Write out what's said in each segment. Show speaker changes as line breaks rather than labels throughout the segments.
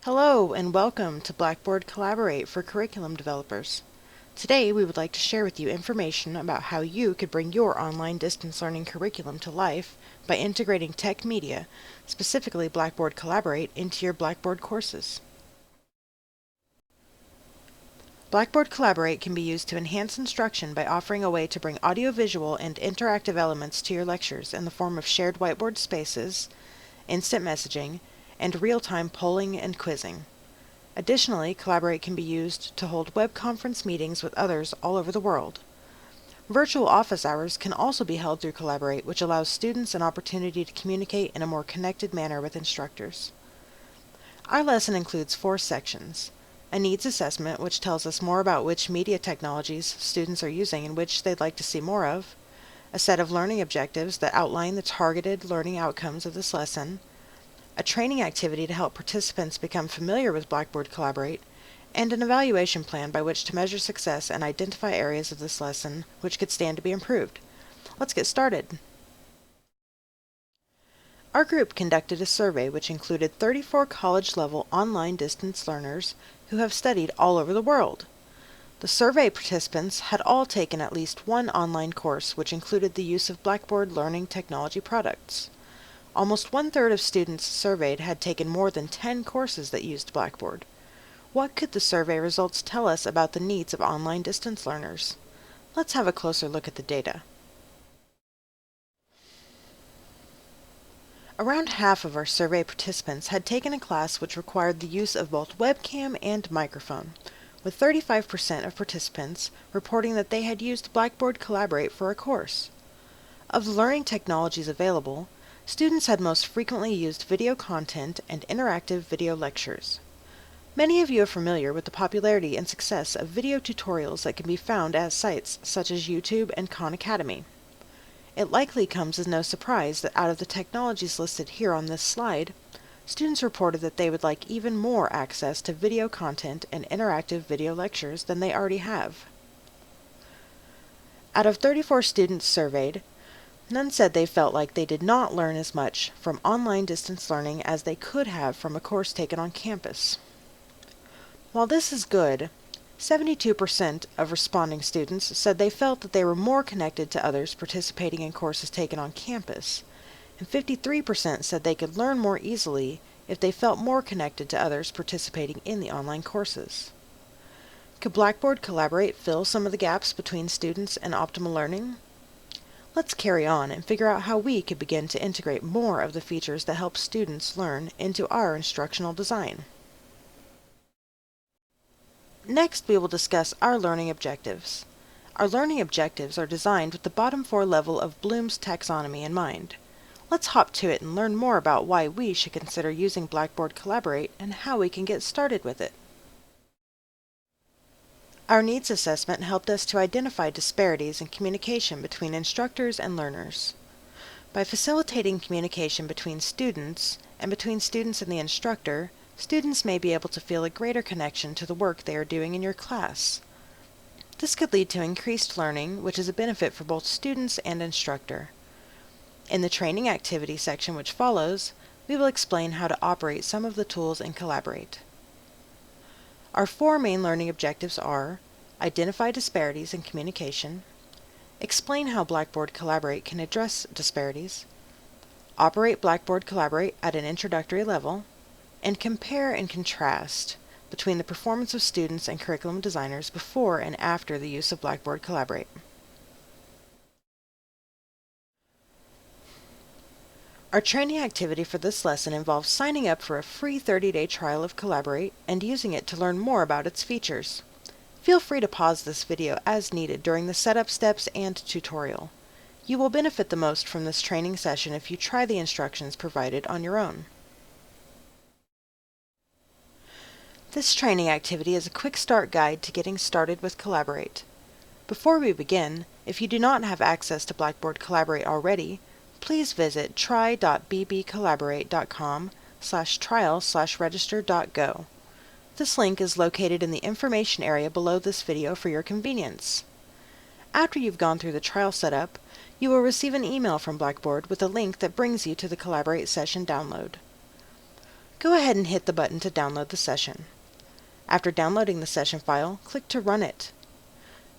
Hello and welcome to Blackboard Collaborate for curriculum developers. Today we would like to share with you information about how you could bring your online distance learning curriculum to life by integrating tech media, specifically Blackboard Collaborate, into your Blackboard courses. Blackboard Collaborate can be used to enhance instruction by offering a way to bring audiovisual and interactive elements to your lectures in the form of shared whiteboard spaces, instant messaging, and real-time polling and quizzing. Additionally, Collaborate can be used to hold web conference meetings with others all over the world. Virtual office hours can also be held through Collaborate, which allows students an opportunity to communicate in a more connected manner with instructors. Our lesson includes 4 sections: a needs assessment, which tells us more about which media technologies students are using and which they'd like to see more of, a set of learning objectives that outline the targeted learning outcomes of this lesson, a training activity to help participants become familiar with Blackboard Collaborate, and an evaluation plan by which to measure success and identify areas of this lesson which could stand to be improved. Let's get started. Our group conducted a survey which included 34 college-level online distance learners who have studied all over the world. The survey participants had all taken at least one online course which included the use of Blackboard learning technology products. Almost 1/3 of students surveyed had taken more than 10 courses that used Blackboard. What could the survey results tell us about the needs of online distance learners? Let's have a closer look at the data. Around half of our survey participants had taken a class which required the use of both webcam and microphone, with 35% of participants reporting that they had used Blackboard Collaborate for a course. Of the learning technologies available, students had most frequently used video content and interactive video lectures. Many of you are familiar with the popularity and success of video tutorials that can be found at sites such as YouTube and Khan Academy. It likely comes as no surprise that out of the technologies listed here on this slide, students reported that they would like even more access to video content and interactive video lectures than they already have. Out of 34 students surveyed, none said they felt like they did not learn as much from online distance learning as they could have from a course taken on campus. While this is good, 72% of responding students said they felt that they were more connected to others participating in courses taken on campus, and 53% said they could learn more easily if they felt more connected to others participating in the online courses. Could Blackboard Collaborate fill some of the gaps between students and optimal learning? Let's carry on and figure out how we could begin to integrate more of the features that help students learn into our instructional design. Next, we will discuss our learning objectives. Our learning objectives are designed with the bottom 4 level of Bloom's taxonomy in mind. Let's hop to it and learn more about why we should consider using Blackboard Collaborate and how we can get started with it. Our needs assessment helped us to identify disparities in communication between instructors and learners. By facilitating communication between students and between students and the instructor, students may be able to feel a greater connection to the work they are doing in your class. This could lead to increased learning, which is a benefit for both students and instructor. In the training activity section which follows, we will explain how to operate some of the tools in Collaborate. Our 4 main learning objectives are: identify disparities in communication, explain how Blackboard Collaborate can address disparities, operate Blackboard Collaborate at an introductory level, and compare and contrast between the performance of students and curriculum designers before and after the use of Blackboard Collaborate. Our training activity for this lesson involves signing up for a free 30-day trial of Collaborate and using it to learn more about its features. Feel free to pause this video as needed during the setup steps and tutorial. You will benefit the most from this training session if you try the instructions provided on your own. This training activity is a quick start guide to getting started with Collaborate. Before we begin, if you do not have access to Blackboard Collaborate already, please visit try.bbcollaborate.com/trial/register.go. This link is located in the information area below this video for your convenience. After you've gone through the trial setup, you will receive an email from Blackboard with a link that brings you to the Collaborate session download. Go ahead and hit the button to download the session. After downloading the session file, click to run it.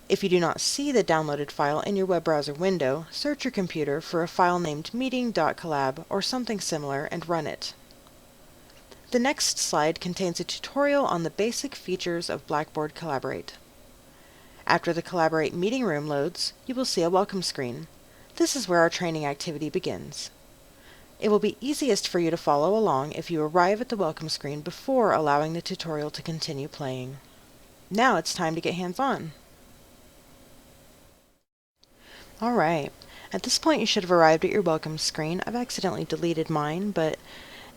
If you do not see the downloaded file in your web browser window, search your computer for a file named meeting.collab or something similar and run it. The next slide contains a tutorial on the basic features of Blackboard Collaborate. After the Collaborate meeting room loads, you will see a welcome screen. This is where our training activity begins. It will be easiest for you to follow along if you arrive at the welcome screen before allowing the tutorial to continue playing. Now it's time to get hands-on. Alright, at this point you should have arrived at your welcome screen. I've accidentally deleted mine, but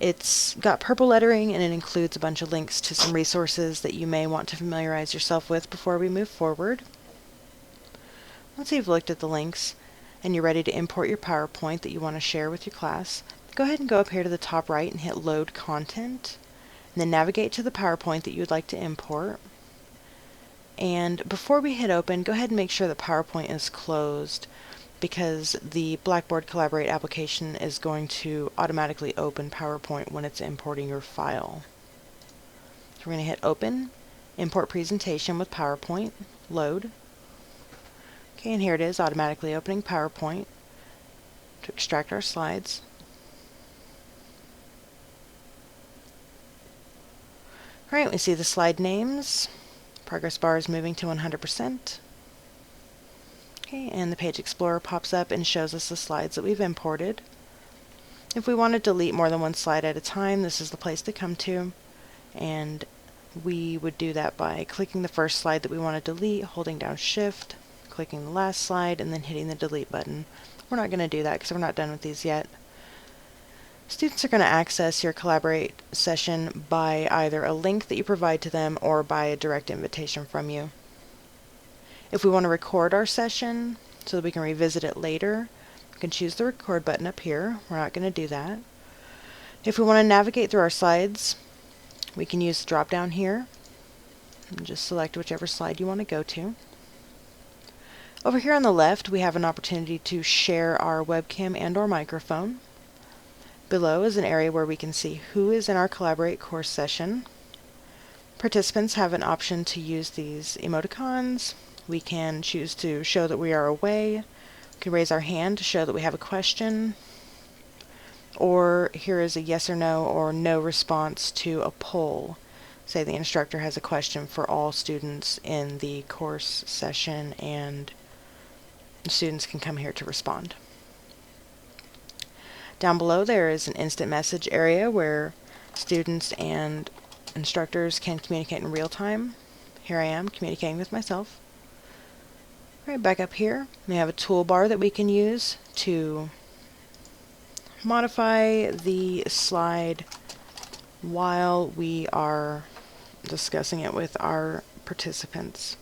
it's got purple lettering and it includes a bunch of links to some resources that you may want to familiarize yourself with before we move forward. Once you've looked at the links and you're ready to import your PowerPoint that you want to share with your class, go ahead and go up here to the top right and hit Load Content, and then navigate to the PowerPoint that you would like to import. And before we hit open, go ahead and make sure that PowerPoint is closed because the Blackboard Collaborate application is going to automatically open PowerPoint when it's importing your file. So we're going to hit Open, Import Presentation with PowerPoint, Load. Okay, and here it is, automatically opening PowerPoint to extract our slides. Alright, we see the slide names. Progress bar is moving to 100%. Okay, and the Page Explorer pops up and shows us the slides that we've imported. If we want to delete more than one slide at a time, this is the place to come to. And we would do that by clicking the first slide that we want to delete, holding down Shift, clicking the last slide, and then hitting the delete button. We're not going to do that because we're not done with these yet. Students are going to access your Collaborate session by either a link that you provide to them or by a direct invitation from you. If we want to record our session so that we can revisit it later, we can choose the record button up here. We're not going to do that. If we want to navigate through our slides, we can use the drop down here and just select whichever slide you want to go to. Over here on the left, we have an opportunity to share our webcam and or microphone. Below is an area where we can see who is in our Collaborate course session. Participants have an option to use these emoticons. We can choose to show that we are away. We can raise our hand to show that we have a question. Or here is a yes or no response to a poll. Say the instructor has a question for all students in the course session and the students can come here to respond. Down below there is an instant message area where students and instructors can communicate in real time. Here I am communicating with myself. Right back up here we have a toolbar that we can use to modify the slide while we are discussing it with our participants.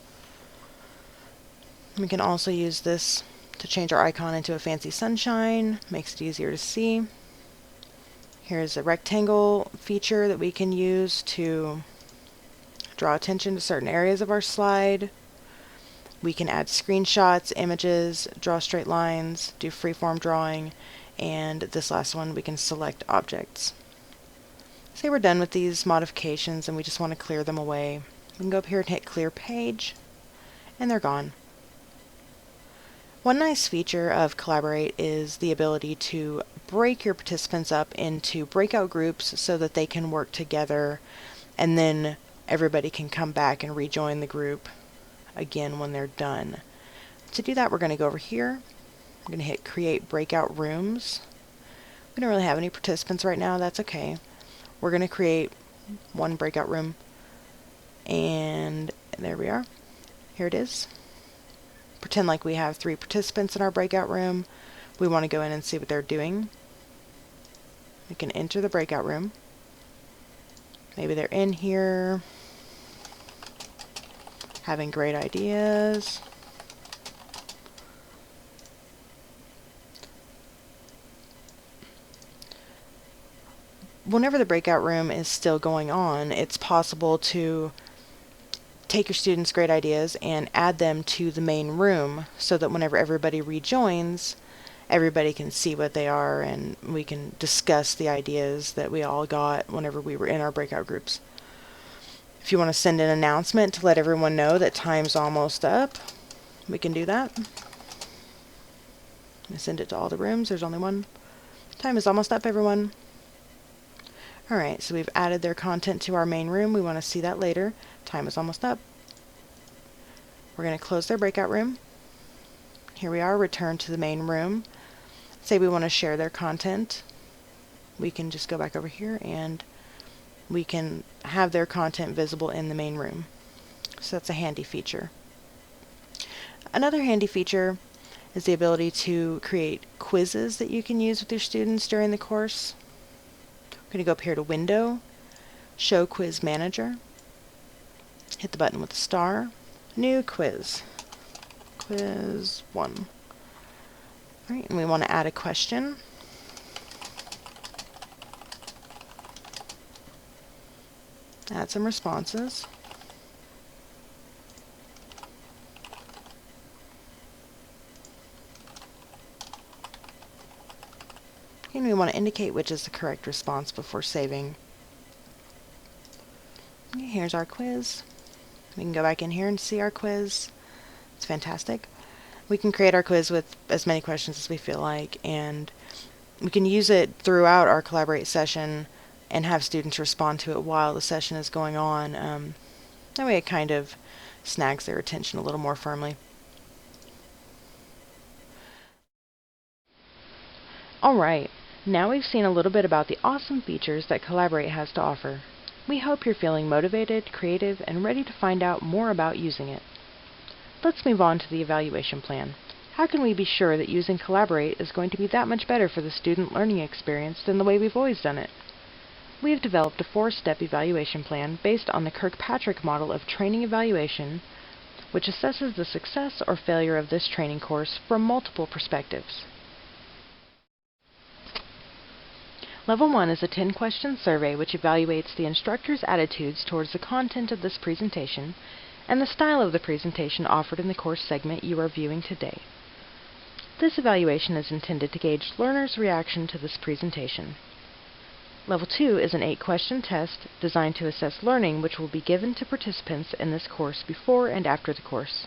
We can also use this to change our icon into a fancy sunshine, makes it easier to see. Here's a rectangle feature that we can use to draw attention to certain areas of our slide. We can add screenshots, images, draw straight lines, do freeform drawing, and this last one we can select objects. Say we're done with these modifications and we just want to clear them away. We can go up here and hit Clear Page, and they're gone. One nice feature of Collaborate is the ability to break your participants up into breakout groups so that they can work together and then everybody can come back and rejoin the group again when they're done. To do that, we're going to go over here. I'm going to hit Create Breakout Rooms. We don't really have any participants right now, that's okay. We're going to create one breakout room and there we are. Here it is. Pretend like we have 3 participants in our breakout room. We want to go in and see what they're doing. We can enter the breakout room. Maybe they're in here having great ideas. Whenever the breakout room is still going on, it's possible to take your students' great ideas and add them to the main room so that whenever everybody rejoins, everybody can see what they are, and we can discuss the ideas that we all got whenever we were in our breakout groups. If you want to send an announcement to let everyone know that time's almost up, we can do that. I send it to all the rooms. There's only one. Time is almost up, everyone. Alright, so we've added their content to our main room. We want to see that later. Time is almost up. We're going to close their breakout room. Here we are, return to the main room. Say we want to share their content. We can just go back over here and we can have their content visible in the main room. So that's a handy feature. Another handy feature is the ability to create quizzes that you can use with your students during the course. I'm going to go up here to Window, Show Quiz Manager, hit the button with the star, New Quiz, Quiz 1. Alright, and we want to add a question. Add some responses. And we want to indicate which is the correct response before saving. Okay, here's our quiz. We can go back in here and see our quiz. It's fantastic. We can create our quiz with as many questions as we feel like, and we can use it throughout our Collaborate session and have students respond to it while the session is going on. That way it kind of snags their attention a little more firmly. Alright, now we've seen a little bit about the awesome features that Collaborate has to offer. We hope you're feeling motivated, creative, and ready to find out more about using it. Let's move on to the evaluation plan. How can we be sure that using Collaborate is going to be that much better for the student learning experience than the way we've always done it? We have developed a 4-step evaluation plan based on the Kirkpatrick model of training evaluation, which assesses the success or failure of this training course from multiple perspectives. Level 1 is a 10-question survey which evaluates the instructor's attitudes towards the content of this presentation and the style of the presentation offered in the course segment you are viewing today. This evaluation is intended to gauge learners' reaction to this presentation. Level 2 is an 8-question test designed to assess learning which will be given to participants in this course before and after the course.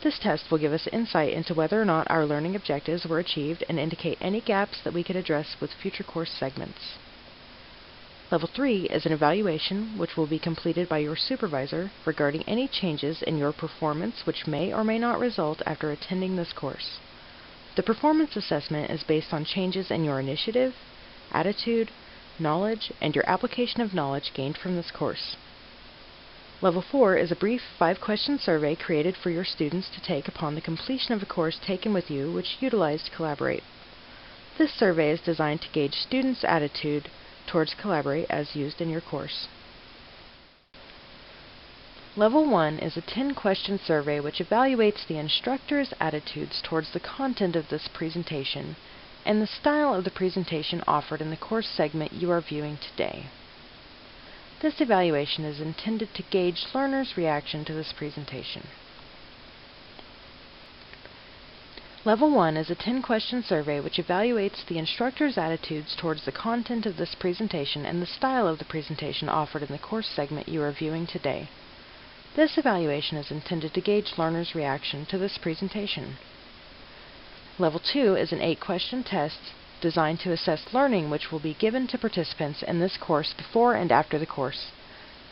This test will give us insight into whether or not our learning objectives were achieved and indicate any gaps that we could address with future course segments. Level 3 is an evaluation which will be completed by your supervisor regarding any changes in your performance which may or may not result after attending this course. The performance assessment is based on changes in your initiative, attitude, knowledge, and your application of knowledge gained from this course. Level 4 is a brief 5-question survey created for your students to take upon the completion of a course taken with you which utilized Collaborate. This survey is designed to gauge students' attitude towards Collaborate as used in your course. Level 1 is a 10-question survey which evaluates the instructor's attitudes towards the content of this presentation and the style of the presentation offered in the course segment you are viewing today. This evaluation is intended to gauge learners' reaction to this presentation. Level 1 is a 10-question survey which evaluates the instructor's attitudes towards the content of this presentation and the style of the presentation offered in the course segment you are viewing today. This evaluation is intended to gauge learners' reaction to this presentation. Level 2 is an 8-question test designed to assess learning which will be given to participants in this course before and after the course.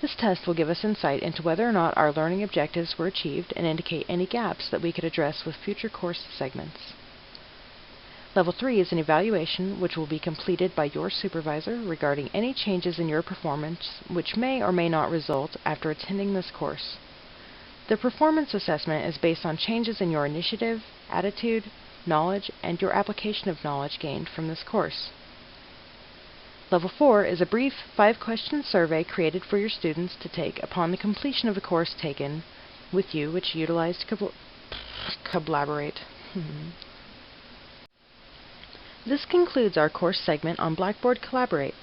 This test will give us insight into whether or not our learning objectives were achieved and indicate any gaps that we could address with future course segments. Level 3 is an evaluation which will be completed by your supervisor regarding any changes in your performance which may or may not result after attending this course. The performance assessment is based on changes in your initiative, attitude, knowledge, and your application of knowledge gained from this course. Level 4 is a brief 5-question survey created for your students to take upon the completion of a course taken with you which utilized Collaborate. This concludes our course segment on Blackboard Collaborate.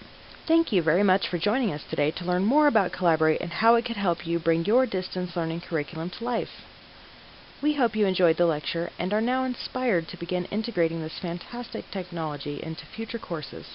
Thank you very much for joining us today to learn more about Collaborate and how it could help you bring your distance learning curriculum to life. We hope you enjoyed the lecture and are now inspired to begin integrating this fantastic technology into future courses.